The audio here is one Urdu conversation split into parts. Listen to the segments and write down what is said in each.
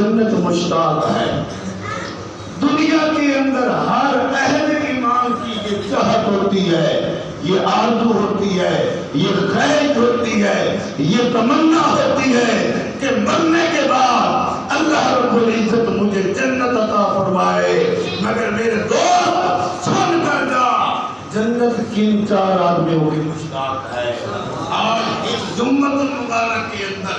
جنت مشتاق ہے۔ دنیا کے اندر ہر اہل ایمان کی یہ چاہت ہوتی ہے، یہ آرزو ہوتی ہے، یہ خواہش ہوتی ہے، یہ تمنا ہوتی ہے کہ مرنے کے بعد اللہ رب العزت مجھے جنت عطا فرمائے۔ مگر میرے دوست سن کر جا، جنت کن چار آدمیوں کی مشتاق ہے۔ آج اس جمعۃ المبارک کے اندر،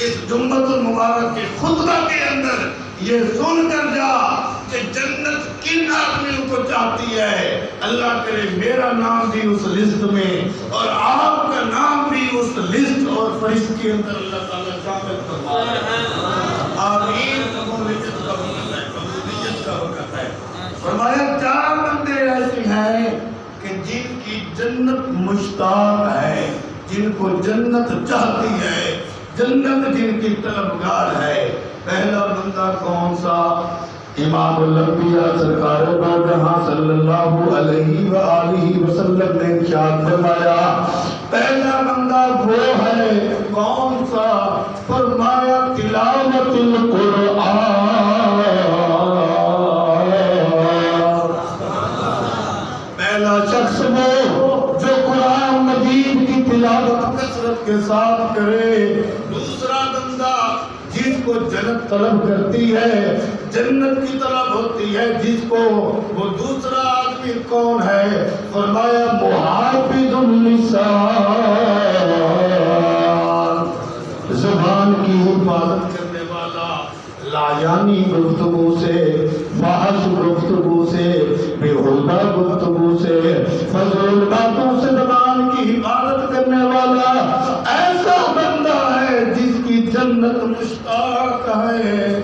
اس جمعۃ المبارک کے خطبہ کے اندر یہ سن کر جا کہ جنت کن آدمیوں کو چاہتی ہے۔ اللہ کرے میرا نام بھی اس لسٹ میں اور آپ کا نام بھی اس لسٹ اور فہرست کے اندر اللہ تعالیٰ شامل فرمائے۔ آمین۔ قبولیت کا وقت ہے، قبولیت کا وقت ہے۔ فرمایا چار بندے ایسے ہیں کہ جن کی جنت مشتاق ہے، جن کو جنت چاہتی ہے، جنت جن کی طلبگار ہے۔ پہلا بندہ کون سا؟ امام الانبیاء سرکار دو جہاں صلی اللہ علیہ وآلہ وسلم نے ارشاد فرمایا، پہلا بندہ وہ ہے کون سا؟ فرمایا تلاوت القرآن۔ پہلا شخص وہ جو قرآن مجید کی تلاوت کثرت کے ساتھ کرے۔ دوسرا بندہ جس کو جنت طلب کرتی ہے، جنت کی طلب ہوتی ہے جس کو، وہ دوسرا آدمی کون ہے؟ فرمایا محافظ اللسان، زبان کی حفاظت کرنے والا، لایانی گفتگو سے، فحش گفتگو سے، بیہودہ گفتگو سے، فضول باتوں سے زبان کی حفاظت کرنے والا ایسا بندہ ہے جس کی جنت مشتاق ہے۔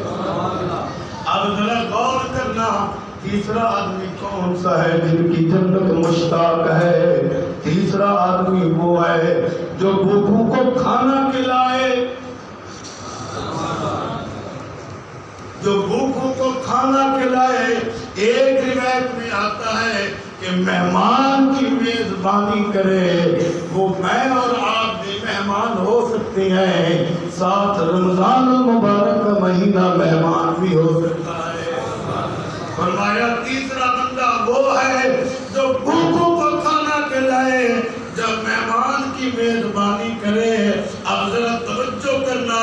اب ذرا غور کرنا، تیسرا آدمی کون سا ہے جن کی جنت مشتاق ہے؟ تیسرا آدمی وہ ہے جو بھوکوں کو کھانا کھلائے، جو بھوکوں کو کھانا کھلائے۔ ایک روایت میں آتا ہے کہ مہمان کی میزبانی کرے۔ وہ میں اور آپ بھی مہمان ہو سکتے ہیں، ساتھ رمضان المبارک کا مہینہ مہمان بھی ہو سکتا ہے۔ فرمایا تیسرا بندہ وہ ہے جو بھوکوں کو کھانا کھلائے، جب مہمان کی میزبانی کرے۔ اب ذرا توجہ کرنا،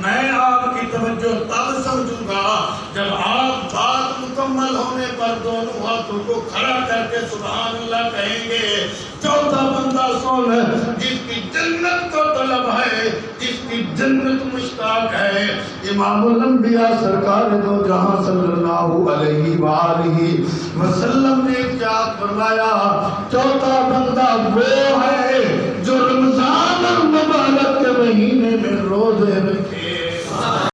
میں آپ کی توجہ تب سمجھوں گا جب آپ بات مکمل ہونے پر دونوں ہاتھوں کو کھڑا کر کے سبحان اللہ کہیں گے۔ چوتھا بندہ سن، جس کی جنت کو طلب ہے، جس کی جنت مشتاق ہے۔ امام الانبیاء سرکار دو جہاں صلی اللہ علیہ وآلہ وسلم نے ارشاد فرمایا، چوتھا بندہ وہ ہے